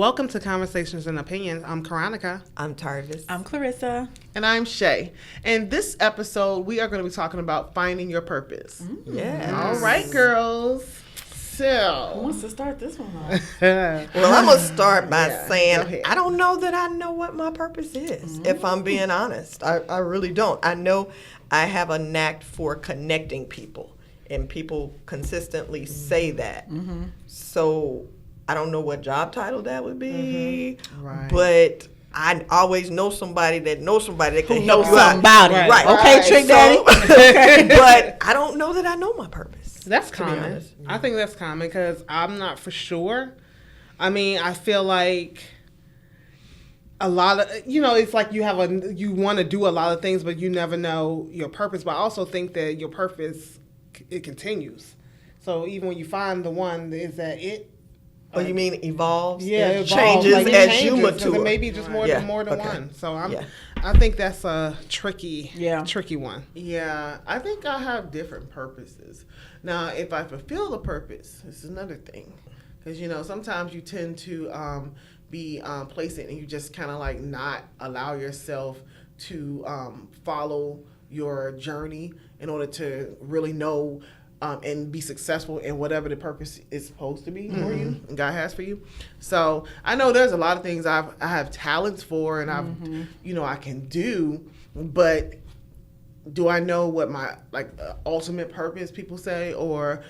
Welcome to Conversations and Opinions. I'm Caronica. I'm Tarvis. I'm Clorissa. And I'm Shae. And this episode, we are going to be talking about finding your purpose. Yes. All right, girls. Who So, wants to start this one off? Well, I'm going to start by Go saying ahead. I don't know that I know what my purpose is, if I'm being honest. I really don't. I know I have a knack for connecting people, and people consistently say that. So I don't know what job title that would be, Right. but I always know somebody that knows somebody that can help Know you out. something about it. Right. Okay, Right. Trick So- Daddy. but I don't know that I know my purpose. That's be common. honest. I think that's common because I'm not for sure. I mean, I feel like a lot of, it's like you want to do a lot of things, but you never know your purpose. But I also think that your purpose, it continues. So even when you find the one, is that it? Oh, you mean evolves? Yeah, It it changes evolves. Like, as it you changes, 'cause mature. it may be just more Yeah, than okay. one. So Yeah. I think that's a tricky one. yeah, I think I have different purposes. Now, if I fulfill the purpose, this is another thing. Because, sometimes you tend to be placed and you just kind of like not allow yourself to follow your journey in order to really know and be successful in whatever the purpose is supposed to be for you and God has for you. So I know there's a lot of things I have talents for and I can do, but do I know what my ultimate purpose, people say, or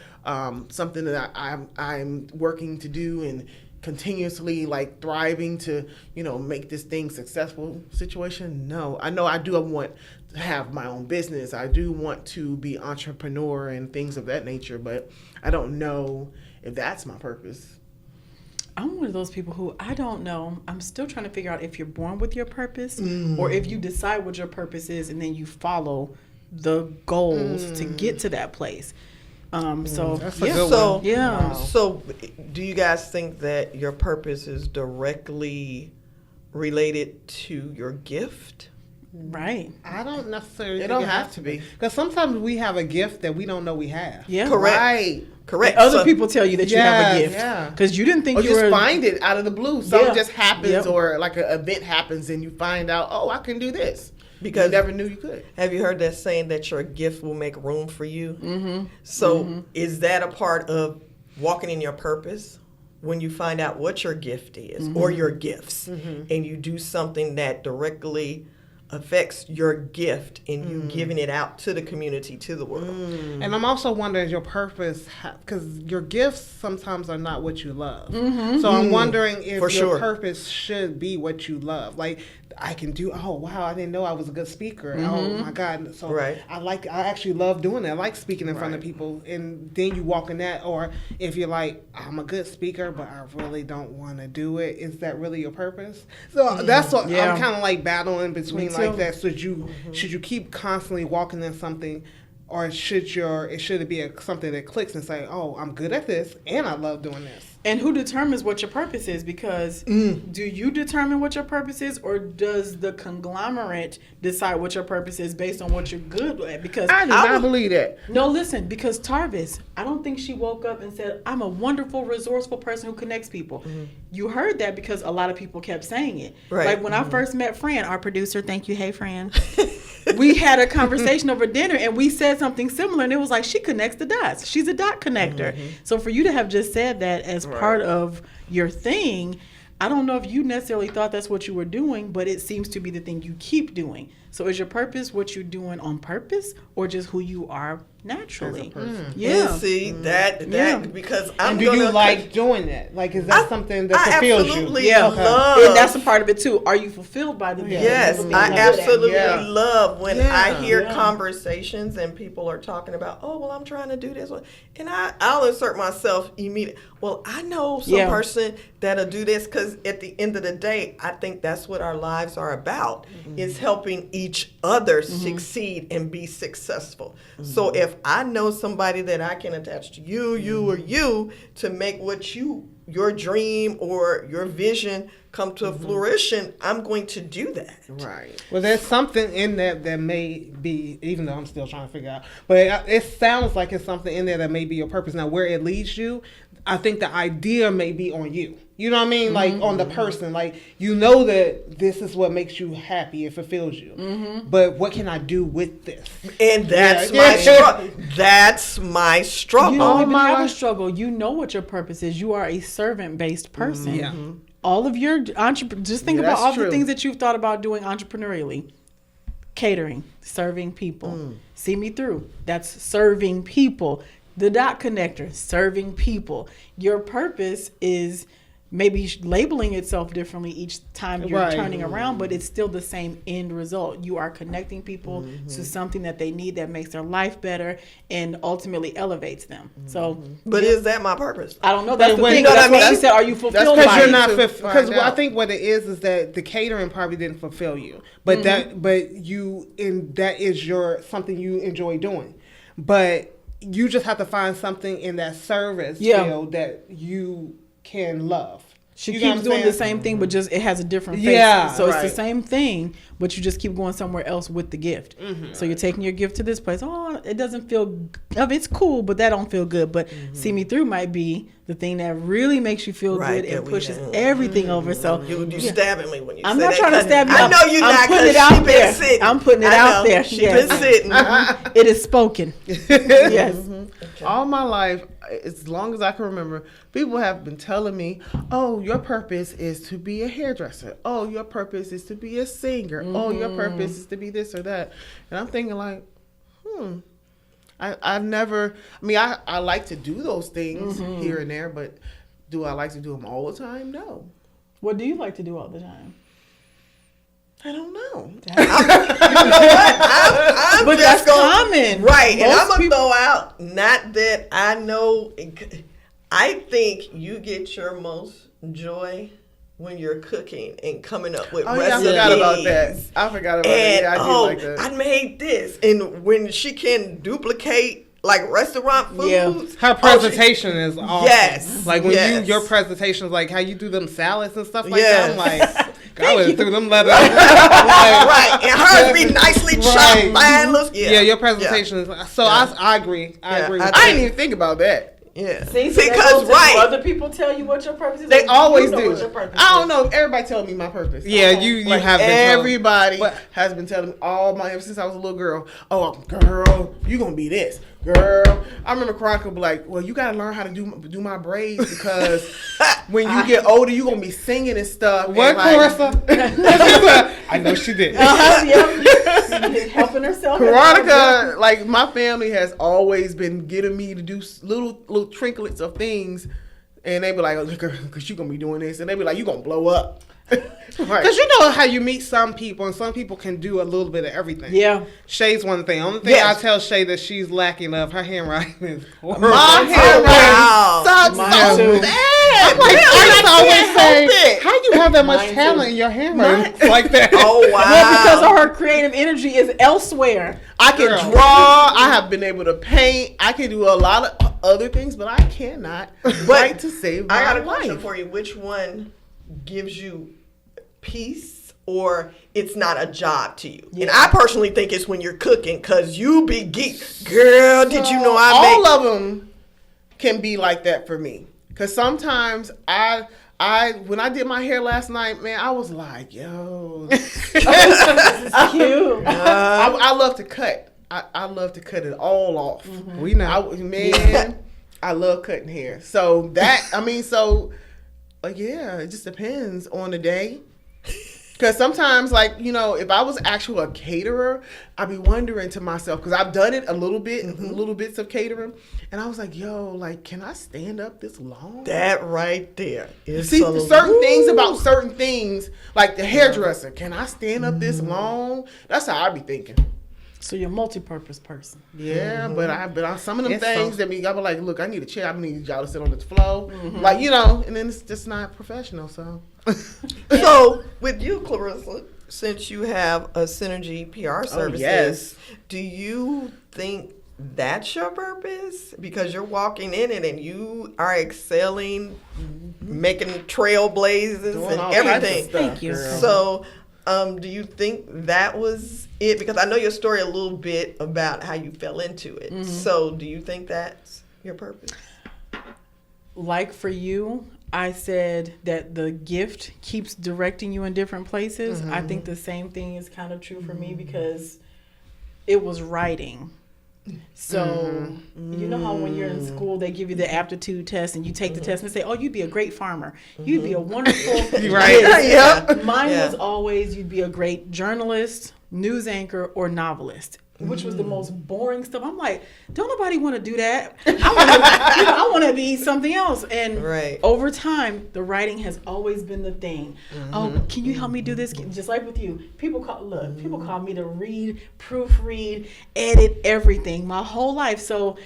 something that I'm working to do and continuously thriving to make this thing successful situation? No, I know I do want to have my own business. I do want to be entrepreneur and things of that nature, but I don't know if that's my purpose. I'm one of those people who I don't know. I'm still trying to figure out if you're born with your purpose or if you decide what your purpose is and then you follow the goals to get to that place. So That's a yeah. good So, one. Yeah. So, do you guys think that your purpose is directly related to your gift? Right. I don't necessarily. It don't have to be. Because sometimes we have a gift that we don't know we have. Yeah. Correct. Right. Correct. Other So- people tell you that you have a gift yeah. because you didn't think Or you just were. find it out of the blue. Something Yeah. just happens, Yep. or like an event happens, and you find out, oh, I can do this. Because- you never knew you could. Have you heard that saying that your gift will make room for you? Mm-hmm. So, is that a part of walking in your purpose? When you find out what your gift is or your gifts, and you do something that directly affects your gift and you giving it out to the community, to the world. And I'm also wondering your purpose, because your gifts sometimes are not what you love. So I'm wondering if For your sure. purpose should be what you love. Like, I can do, oh, wow, I didn't know I was a good speaker. Oh, my God. So Right. I actually love doing that. I like speaking in front of Right. people. And then you walk in that. Or if you're like, I'm a good speaker, but I really don't want to do it. Is that really your purpose? So that's what Yeah. I'm kind of like battling between Me like too. that. Should you keep constantly walking in something, or should it be something that clicks and say, oh, I'm good at this and I love doing this? And who determines what your purpose is? Because do you determine what your purpose is, or does the conglomerate decide what your purpose is based on what you're good at? Because I do not believe that. no, listen, because Tarvis, I don't think she woke up and said, I'm a wonderful, resourceful person who connects people. You heard that because a lot of people kept saying it. Right. Like when I first met Fran, our producer, thank you, hey Fran, we had a conversation over dinner and we said something similar, and it was like, she connects the dots. She's a dot connector. So for you to have just said that as part of your thing, I don't know if you necessarily thought that's what you were doing, but it seems to be the thing you keep doing. So is your purpose what you're doing on purpose, or just who you are naturally? Yeah. And see, that Yeah. because I'm And do gonna you like doing that? Like, is that something that I fulfills absolutely you? Yeah. love. And that's a part of it too. Are you fulfilled by the thing? Yes, You're I good at? absolutely Yeah. love when I hear Yeah. conversations and people are talking about, oh, well, I'm trying to do this. And I'll insert myself immediately. Well, I know some Yeah. person that'll do this, because at the end of the day, I think that's what our lives are about, is helping each other succeed and be successful. So if I know somebody that I can attach to you or you to make what your dream or your vision come to fruition, I'm going to do that. Right. Well, there's something in that may be, even though I'm still trying to figure out, but it sounds like it's something in there that may be your purpose. Now, where it leads you, I think the idea may be on you. You know what I mean? Like on the person. Like, you know that this is what makes you happy. It fulfills you. But what can I do with this? And that's my struggle. That's my struggle. You don't even have a struggle. You know what your purpose is. You are a servant-based person. Yeah. All of your just think about all the things that you've thought about doing entrepreneurially. Catering, serving people. See Me Through, that's serving people. The dot connector, serving people. Your purpose is maybe labeling itself differently each time you're turning around, but it's still the same end result. You are connecting people to something that they need that makes their life better and ultimately elevates them. So, but is that my purpose? I don't know. That's the thing. You know That's what what she said. Are you fulfilled? Because by you're it? not because I think what it is that the catering probably didn't fulfill you, but that is your something you enjoy doing, but you just have to find something in that service field that you can love. She keeps doing the same thing, but just it has a different face. So it's the same thing, but you just keep going somewhere else with the gift. So you're taking your gift to this place. Oh, it doesn't feel, it's cool, but that don't feel good. But See Me Through might be the thing that really makes you feel good and pushes everything over. So you stabbing me when you I'm say not that, trying to stab you. I know you're not. Putting it out there. Sitting. I'm putting it out there. She's been sitting. It is spoken. Yes. All my life, as long as I can remember, people have been telling me, oh, your purpose is to be a hairdresser. Oh, your purpose is to be a singer. Oh, your purpose is to be this or that. And I'm thinking like, I like to do those things here and there, but do I like to do them all the time? No. What do you like to do all the time? I don't know. You know what? I'm But just that's common. Right. And Most I'm going to people- throw out, not that I know, I think you get your most joy when you're cooking and coming up with recipes. I forgot about that. I forgot about that. Yeah, I do like that. I made this. And when she can duplicate like restaurant foods. Her presentation is awesome. Yes. Like when your presentation is like how you do them salads and stuff like that. I'm like, I went through them letters. Right. And hers be nicely chopped, fine. Yeah, your presentation is so I agree. I agree with I didn't even think about that. Yeah. See, because other people tell you what your purpose is. They always know do. What your purpose I don't is. know if everybody telling me my purpose. Yeah, you like have been everybody has been telling me ever since I was a little girl. Oh, girl, you gonna be this, girl. I remember Caronica be like, well, you gotta learn how to do my braids because when you get older, you gonna be singing and stuff. What, Clorissa? I know she did. Helping herself. Caronica, like my family has always been getting me to do little trinklets of things, and they be like, oh, because you gonna be doing this, and they be like, you gonna blow up. Because you know how you meet some people, and some people can do a little bit of everything. Yeah. Shae's one thing. Only thing I tell Shae that she's lacking of, her handwriting is horrible. My handwriting sucks so bad. I'm like, I always say, how you have that much talent in your handwriting like that? Oh, wow. Well, because of her creative energy is elsewhere. I can draw. I have been able to paint. I can do a lot of other things, but I cannot write to save my I got a life. question for you. Which one gives you peace, or it's not a job to you? And I personally think it's when you're cooking, because you be geek. Girl, did you know all of them can be like that for me. Because sometimes when I did my hair last night, man, I was like, yo. This is cute. I love to cut. I love to cut it all off. We know. I love cutting hair. So it just depends on the day. Because sometimes, like, you know, if I was actually a caterer, I'd be wondering to myself, because I've done it a little bit, little bits of catering, and I was like, yo, like, can I stand up this long? That right there is certain things about certain things, like the hairdresser, can I stand up this long? That's how I be thinking. So you're a multi-purpose person. Yeah, but I some of them things that I be like, look, I need a chair. I need y'all to sit on the floor, like, you know, and then it's just not professional. So, So with you, Clorissa, since you have a Synergy PR services, do you think that's your purpose? Because you're walking in it and you are excelling making trailblazers Doing and all types of everything. stuff, Thank you. girl. So, do you think that was it? Because I know your story a little bit about how you fell into it. Mm-hmm. So, do you think that's your purpose? Like for you, I said that the gift keeps directing you in different places. I think the same thing is kind of true for me because it was writing. So, you know how when you're in school, they give you the aptitude test and you take the test and say, oh, you'd be a great farmer. You'd be a wonderful. Right. This. Mine Yeah. was always, you'd be a great journalist, news anchor, or novelist, which was the most boring stuff. I'm like, don't nobody want to do that. I want to be something else. And Right. over time, the writing has always been the thing. Oh, can you help me do this? Just like with you, people call me to read, proofread, edit everything my whole life. So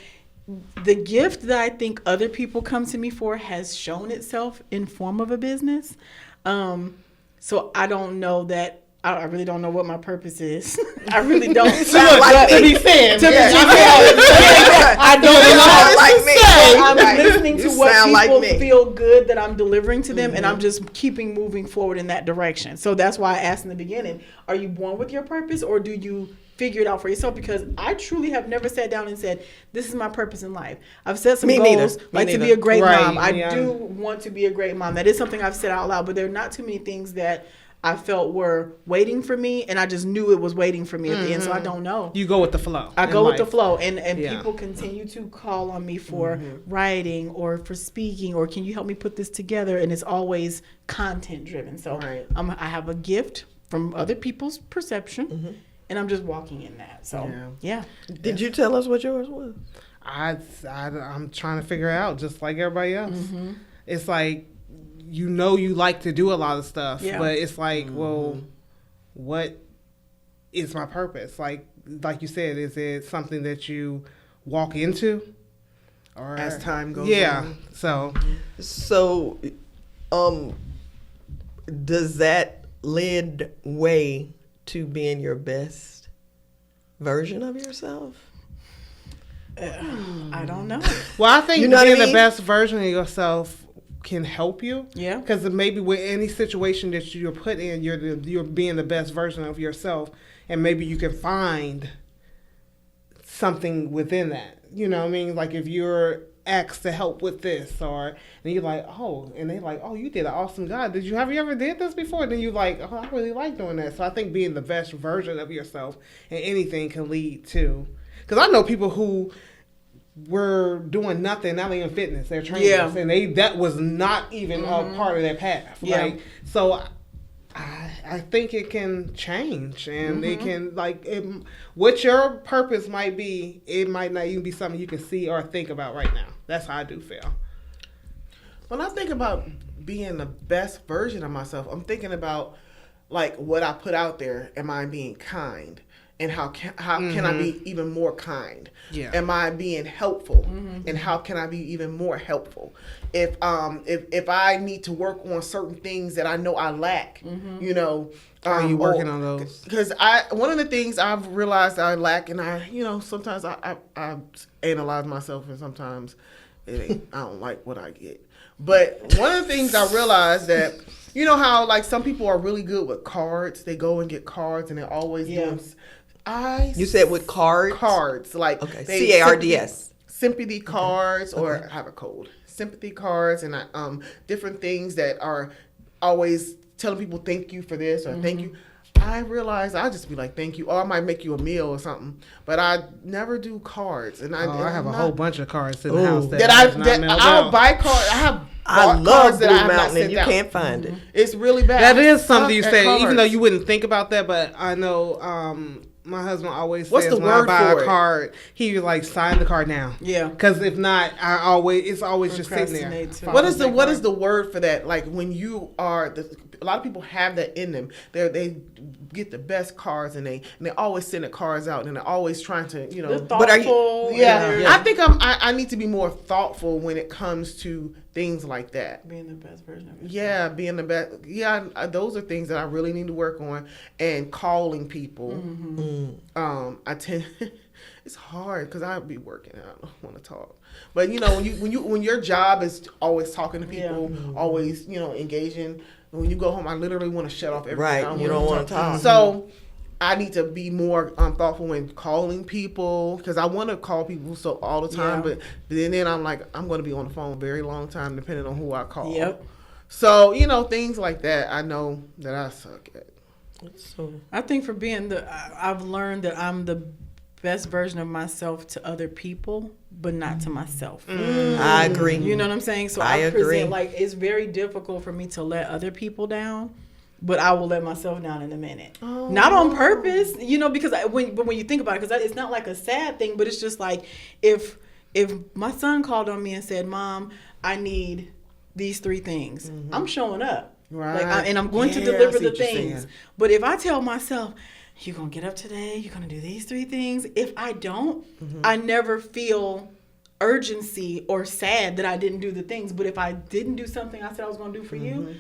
the gift that I think other people come to me for has shown itself in form of a business. So I don't know that. I really don't know what my purpose is. I really don't. Sound like to me. be fair. To be Yeah. fair, I don't You know. sound like me. So I'm Right. listening to You what sound like people me. feel good that I'm delivering to them, and I'm just keeping moving forward in that direction. So that's why I asked in the beginning, are you born with your purpose or do you figure it out for yourself? Because I truly have never sat down and said, this is my purpose in life. I've set some Me neither. goals, Me like to neither. be a great Right, mom. I yeah. do want to be a great mom. That is something I've said out loud, but there are not too many things that I felt were waiting for me, and I just knew it was waiting for me at the end, so I don't know. You go with the flow. I in go with the life. flow, and Yeah. people continue to call on me for writing or for speaking, or can you help me put this together? And it's always content driven. So Right. I have a gift from other people's perception, and I'm just walking in that. So yeah. Did you tell us what yours was? I'm trying to figure it out just like everybody else. It's like, you know, you like to do a lot of stuff, Yeah. but it's like, well, what is my purpose? Like you said, is it something that you walk into? Or As time goes yeah. on. So So, does that lead way to being your best version of yourself? I don't know. well, I think You know what being I mean? the best version of yourself can help you. Yeah. Because maybe with any situation that you're put in, you're being the best version of yourself, and maybe you can find something within that. You know what I mean? Like if you're asked to help with this, or and you're like, oh, and they're like, oh, you did an awesome job. Have you ever did this before? And then you're like, oh, I really like doing that. So I think being the best version of yourself in anything can lead to. Because I know people who were doing nothing, not even fitness. They're trainers, Yeah. and that was not even a part of their path. Yeah. Like, so I think it can change, and it can what your purpose might be. It might not even be something you can see or think about right now. That's how I do feel. When I think about being the best version of myself, I'm thinking about like what I put out there. Am I being kind? And how can I be even more kind? Yeah. Am I being helpful? And how can I be even more helpful? If I need to work on certain things that I know I lack, you know, Are you working on those? Because one of the things I've realized I lack, and sometimes I analyze myself, and sometimes I don't like what I get. But one of the things I realized that, you know how like some people are really good with cards. They go and get cards, and they're always doing. You said with cards? Cards, like Okay, CARDS. sympathy cards, or I have a code. Sympathy cards, and different things that are always telling people thank you for this or thank you. I realized I'll just be like thank you, or I might make you a meal or something. But I never do cards, and I have a whole bunch of cards in the Ooh. house that mailed I'll out. buy cards. I have I bought love cards Blue that I have not Mountain, and sent you out. can't find it. It's really bad. That is I something you suck say, at even though cards. you wouldn't think about that. But I know my husband always What's says the when word I buy for a it? card, he was like, sign the card now. Yeah. Because if not, it's always just sitting there. Procrastinate too. What is the word for that? Like when you are a lot of people have that in them. They get the best cards, and they always sending cards out, and they're always trying to They're But are you- thoughtful. Yeah, and I think I need to be more thoughtful when it comes to things like that. being the best version of yourself. Yeah, being the best. Yeah, those are things that I really need to work on, and calling people. I tend, it's hard because I'd be working. I don't want to talk, but you know, when your job is always talking to people, always engaging. When you go home, I literally want to shut off everything. Right, you don't want to talk. So I need to be more thoughtful when calling people because I want to call people all the time, but then I'm like, I'm going to be on the phone a very long time depending on who I call. Yep. So, things like that, I know that I suck at. So I think for being I've learned that I'm the best version of myself to other people, but not to myself. I agree. You know what I'm saying? So I agree. Like, it's very difficult for me to let other people down, but I will let myself down in a minute. Oh. Not on purpose, because when you think about it, because it's not like a sad thing, but it's just like if my son called on me and said, "Mom, I need these 3 things," I'm showing up. Right. And I'm going to deliver the things. But if I tell myself, "You're going to get up today, you're going to do these 3 things," if I don't, I never feel urgency or sad that I didn't do the things. But if I didn't do something I said I was going to do for you,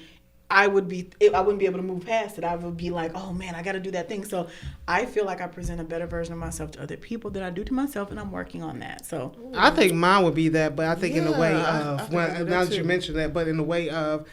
I wouldn't be able to move past it. I would be like, "Oh man, I got to do that thing." So I feel like I present a better version of myself to other people than I do to myself, and I'm working on that. So I think mine would be that, but I think in the way of now that you mentioned that, but in the way of,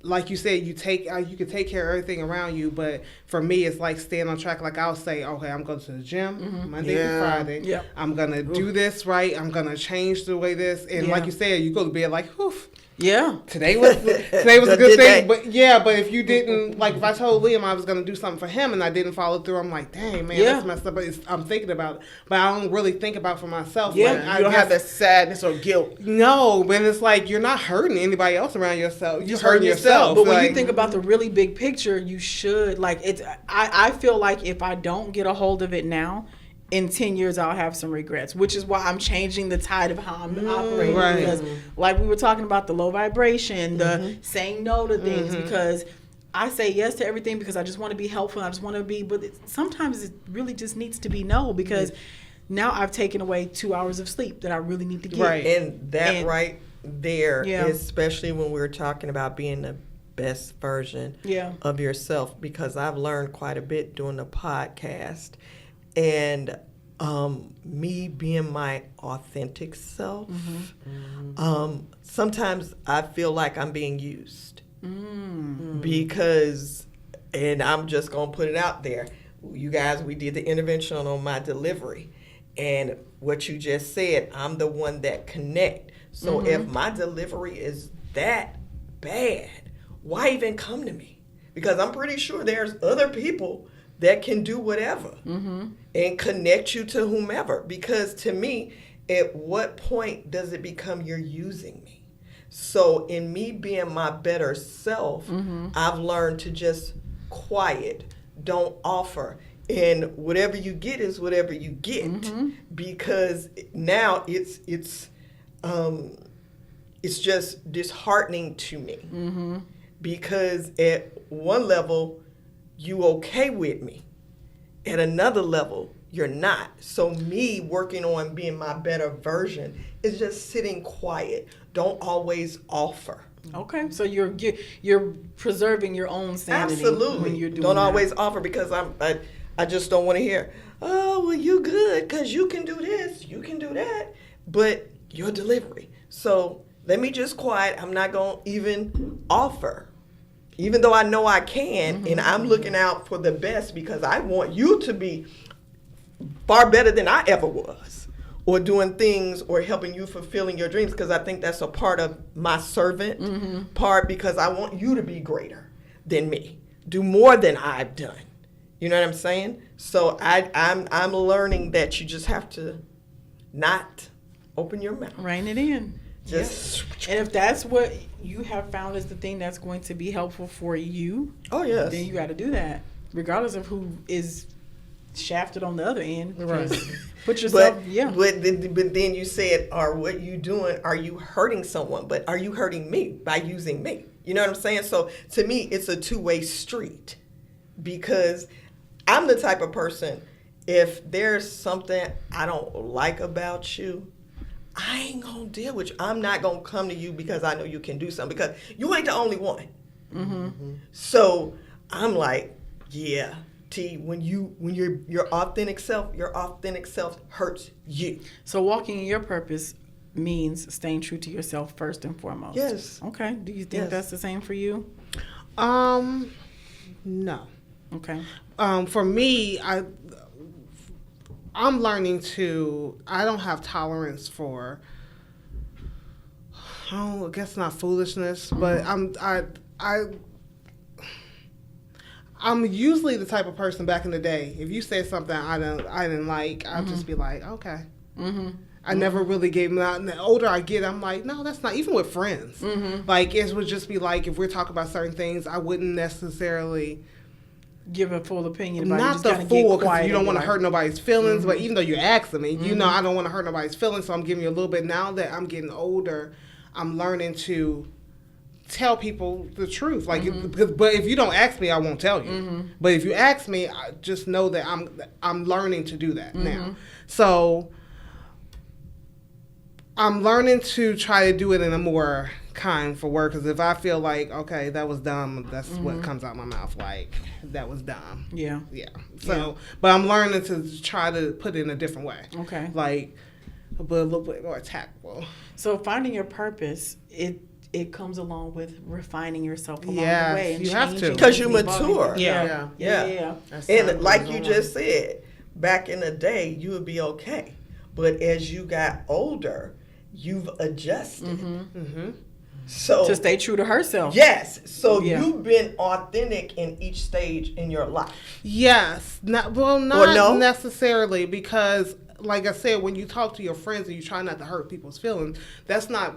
like you said, you can take care of everything around you, but for me, it's like staying on track. Like I'll say, okay, I'm going to the gym Monday through Friday. Yep. I'm gonna do this right. I'm gonna change the way this, and like you said, you go to bed like, "Oof." Yeah. Today was a good thing, but if you didn't, like if I told Liam I was going to do something for him and I didn't follow through, I'm like, dang man, that's messed up. But I'm thinking about it, but I don't really think about it for myself. Yeah, you don't have that sadness or guilt. No, but it's like you're not hurting anybody else around yourself. You're hurting yourself. But when you think about the really big picture, you should I feel like if I don't get a hold of it now, in 10 years I'll have some regrets, which is why I'm changing the tide of how I'm operating. Right. Because like we were talking about the low vibration, the saying no to things, because I say yes to everything because I just want to be helpful. I just want to be, but sometimes it really just needs to be no, because now I've taken away 2 hours of sleep that I really need to get. Right. And that right there, especially when we're talking about being the best version of yourself, because I've learned quite a bit doing the podcast. And me being my authentic self, sometimes I feel like I'm being used because, and I'm just going to put it out there. You guys, we did the intervention on my delivery, and what you just said, I'm the one that connect. So if my delivery is that bad, why even come to me? Because I'm pretty sure there's other people that can do whatever and connect you to whomever. Because to me, at what point does it become you're using me? So in me being my better self, I've learned to just quiet, don't offer. And whatever you get is whatever you get. Because now it's just disheartening to me. Because at one level, you okay with me. At another level, you're not. So me working on being my better version is just sitting quiet. Don't always offer. Okay, so you're preserving your own sanity. Absolutely. When you're doing don't that. always offer, because I just don't want to hear, "Oh, well, you good because you can do this, you can do that," but your delivery. So let me just quiet. I'm not going to even offer. Even though I know I can, and I'm looking out for the best, because I want you to be far better than I ever was, or doing things or helping you fulfilling your dreams, because I think that's a part of my servant part, because I want you to be greater than me, do more than I've done. You know what I'm saying? So I'm learning that you just have to not open your mouth. Rein it in. Just and if that's what you have found is the thing that's going to be helpful for you, yes, then you got to do that, regardless of who is shafted on the other end. Right. Put yourself, But then you said, "Are what you doing? Are you hurting someone? But are you hurting me by using me?" You know what I'm saying? So to me, it's a two-way street, because I'm the type of person, if there's something I don't like about you, I ain't gonna deal with you. I'm not gonna come to you because I know you can do something, because you ain't the only one. So I'm like, T, when you're your authentic self hurts you. So walking in your purpose means staying true to yourself first and foremost. Yes. Okay. Do you think that's the same for you? No. Okay. For me, I'm learning to. I don't have tolerance for. I guess not foolishness, but I'm usually the type of person back in the day. If you said something I didn't like, I'd just be like, okay. I never really gave them out. And the older I get, I'm like, no, that's not. Even with friends, like it would just be like if we're talking about certain things, I wouldn't necessarily give a full opinion about not it. the full, because you don't want to hurt nobody's feelings. But even though you're asking me, you know, I don't want to hurt nobody's feelings, so I'm giving you a little bit. Now that I'm getting older, I'm learning to tell people the truth. Like, but if you don't ask me, I won't tell you. But if you ask me, I just know that I'm learning to do that now. So I'm learning to try to do it in a more kind for word. Because if I feel like, okay, that was dumb, that's what comes out my mouth. Like, that was dumb. Yeah. So, but I'm learning to try to put it in a different way. Okay. Like, but a little bit more tactful. So finding your purpose, it comes along with refining yourself along the way. And you have to. Because you mature. Yeah. And like you just said, back in the day, you would be okay. But as you got older, you've adjusted. So to stay true to herself. Yes. So you've been authentic in each stage in your life. Yes. Not necessarily, because like I said, when you talk to your friends and you try not to hurt people's feelings, that's not.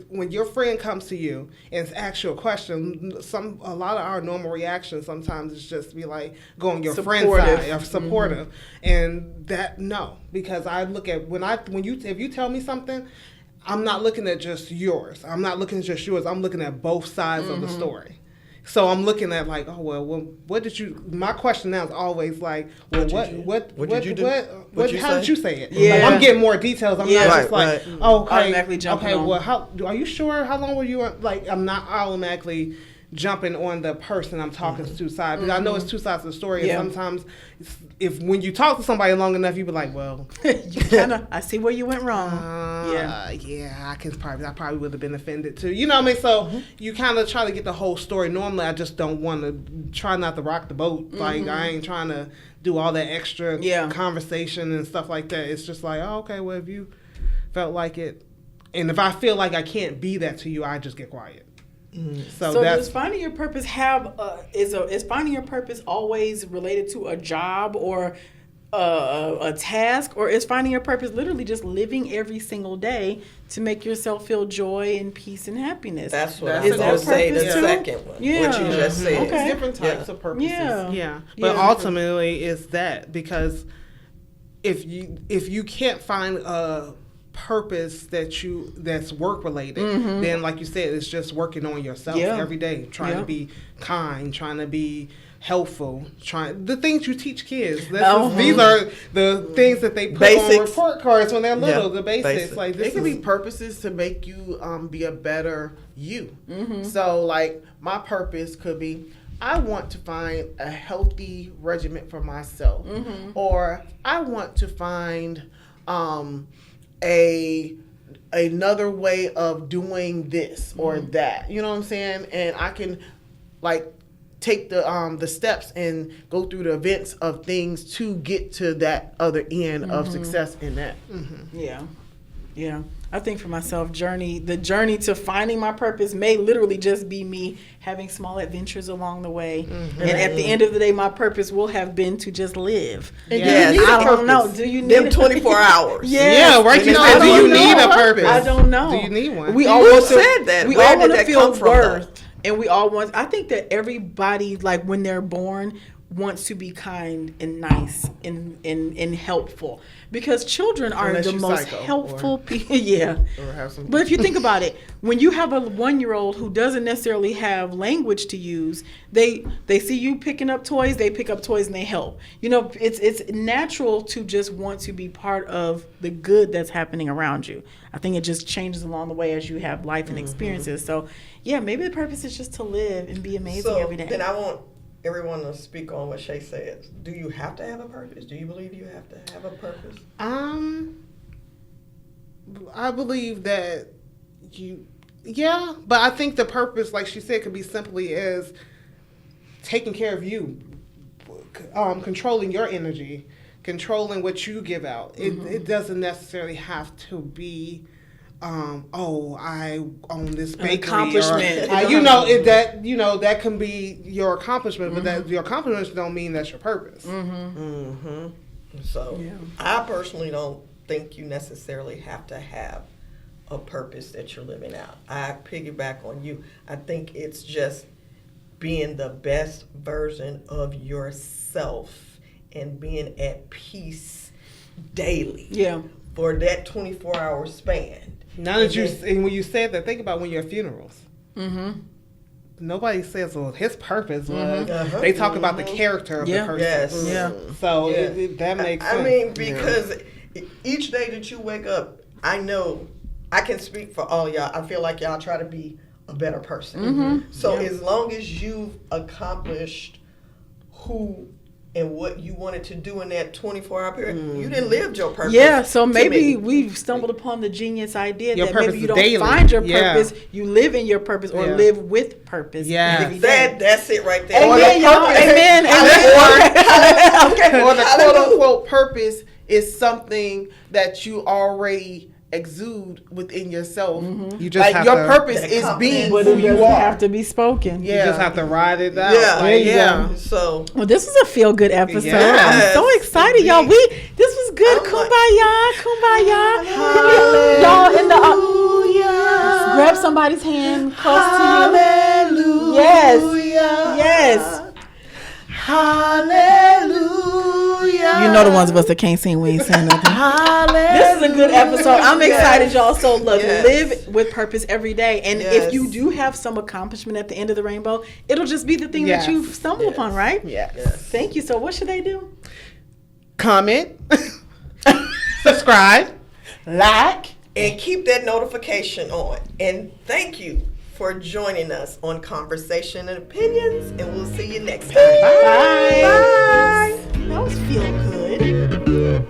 When your friend comes to you and asks you a question, a lot of our normal reactions sometimes is just be like, go on your friend's side, or supportive, and that because I look at if you tell me something, I'm not looking at just yours. I'm not looking at just yours. I'm looking at both sides of the story. So I'm looking at like, oh well, what did you? My question now is always like, well, what did you do? How did you say it? Yeah. Like, I'm getting more details. I'm not just like, oh, okay, automatically jumping on. Well, are you sure? How long were you on? Like, I'm not automatically jumping on the person I'm talking to side, because I know it's two sides of the story. And sometimes, when you talk to somebody long enough, you be like, well, you kinda, I see where you went wrong. I probably would have been offended too. You know what I mean? So you kind of try to get the whole story. Normally, I just don't want to try not to rock the boat. Like, I ain't trying to do all that extra conversation and stuff like that. It's just like, oh, okay, well, if you felt like it, and if I feel like I can't be that to you, I just get quiet. So does finding your purpose is finding your purpose always related to a job or a task, or is finding your purpose literally just living every single day to make yourself feel joy and peace and happiness? That's what I was going to say. The second one, what you just said. Okay. Different types of purposes. But ultimately, it's that, because if you can't find a purpose that's work related, then like you said, it's just working on yourself every day, trying to be kind, trying to be helpful, the things you teach kids. These are the things that they put on report cards when they're little. The basics. Like, this could be purposes to make you be a better you. So like, my purpose could be, I want to find a healthy regimen for myself, or I want to find another way of doing this or that. You know what I'm saying? And I can like take the steps and go through the events of things to get to that other end of success in that. Yeah. I think for myself, the journey to finding my purpose may literally just be me having small adventures along the way. And at the end of the day, my purpose will have been to just live. Yes. I don't know. Do you need them 24 hours? Yeah, right. Do you need a purpose? I don't know. Do you need one? We all want to feel worth. And we all want, I think that everybody, like when they're born, wants to be kind and nice and helpful, because children are the most helpful people. But if you think about it, when you have a 1-year-old who doesn't necessarily have language to use, they see you picking up toys, they pick up toys and they help. You know, it's natural to just want to be part of the good that's happening around you. I think it just changes along the way as you have life and experiences. So yeah, maybe the purpose is just to live and be amazing every day. Then I want everyone to speak on what Shae said. Do you have to have a purpose? Do you believe you have to have a purpose? I believe that yeah, but I think the purpose, like she said, could be simply as taking care of you, controlling your energy, controlling what you give out. It doesn't necessarily have to be, I own this bakery. An accomplishment. That can be your accomplishment, but that your accomplishments don't mean that's your purpose. So I personally don't think you necessarily have to have a purpose that you're living out. I piggyback on you. I think it's just being the best version of yourself and being at peace daily. Yeah. For that 24-hour span. Now that and when you said that, think about when you're at funerals. Nobody says, well, his purpose was. They talk about the character of the person. Yes. Yeah. So that makes sense. I mean, because each day that you wake up, I know I can speak for all y'all. I feel like y'all try to be a better person. So as long as you've accomplished who and what you wanted to do in that 24-hour period, you didn't live your purpose. Yeah, so maybe we've stumbled upon the genius idea Your that purpose maybe you is don't daily. find your purpose, you live in your purpose or live with purpose. Yeah. That's it right there. Amen, y'all. Amen. Or the quote-unquote purpose is something that you already exude within yourself. You just have your to, purpose is being But who it you doesn't are. have to be spoken. you just have to ride it out. Yeah. So Well, this was a feel good episode. Yes. I'm so excited, y'all. This was good. Kumbaya. Y'all in the grab somebody's hand close to you. Yes. Hallelujah. You know the ones of us that can't sing, we ain't saying nothing. This is a good episode. I'm excited, y'all. So look, live with purpose every day. And if you do have some accomplishment at the end of the rainbow, it'll just be the thing that you stumble upon, right? Yes. Thank you. So what should they do? Comment. Subscribe. Like. and keep that notification on. And thank you for joining us on Conversation and Opinions, and we'll see you next time. Bye. Bye. That was feel good.